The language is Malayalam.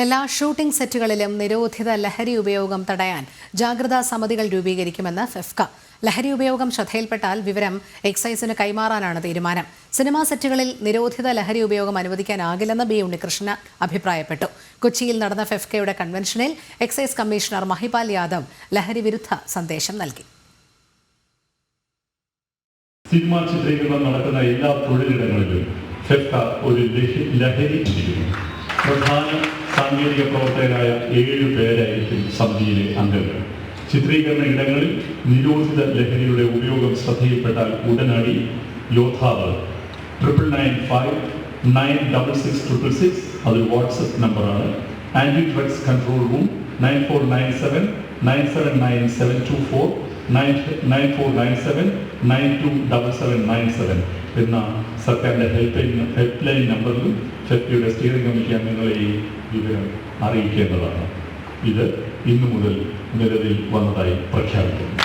എല്ലാ ഷൂട്ടിംഗ് സെറ്റുകളിലും നിരോധിത ലഹരി ഉപയോഗം തടയാൻ ജാഗ്രതാ സമിതികൾ രൂപീകരിക്കുമെന്ന് ഫെഫ്ക. ലഹരി ഉപയോഗം ശ്രദ്ധയിൽപ്പെട്ടാൽ വിവരം എക്സൈസിന് കൈമാറാനാണ് തീരുമാനം. സിനിമാ സെറ്റുകളിൽ നിരോധിത ലഹരി ഉപയോഗം അനുവദിക്കാനാകില്ലെന്ന് ബി ഉണ്ണികൃഷ്ണൻ അഭിപ്രായപ്പെട്ടു. കൊച്ചിയിൽ നടന്ന ഫെഫ്കയുടെ കൺവെൻഷനിൽ എക്സൈസ് കമ്മീഷണർ മഹിപാൽ യാദവ് ലഹരി വിരുദ്ധ സന്ദേശം നൽകി. സിനിമാ ചിത്രീകരണം നടക്കുന്ന എല്ലാ തൊഴിലിടങ്ങളിലും ഫെഫ്ക ഒരു ലഹരി പ്രധാന സാങ്കേതിക പ്രവർത്തകരായ 7 പേരായിരിക്കും സമിതിയിലെ അംഗങ്ങൾ. ചിത്രീകരണ ഇടങ്ങളിൽ നിരോധിത ലഹരിയുടെ ഉപയോഗം ശ്രദ്ധയിൽപ്പെട്ടാൽ ഉടനടി യോദ്ധാവ് 9995966666 അതൊരു വാട്സപ്പ് നമ്പറാണ്. ആന്റി ഡ്രഗ്സ് കൺട്രോൾ റൂം 9497979724 9497927797 എന്ന സർക്കാരിൻ്റെ ഹെൽപ്പ് ലൈൻ നമ്പറിലും ഫെഫ്കയുടെ സ്റ്റിയറിംഗ് കമ്മിറ്റി അംഗങ്ങളെ ഈ വിവരം അറിയിക്കേണ്ടതാണ്. ഇത് ഇന്നു മുതൽ നിലവിൽ വന്നതായി പ്രഖ്യാപിക്കുന്നു.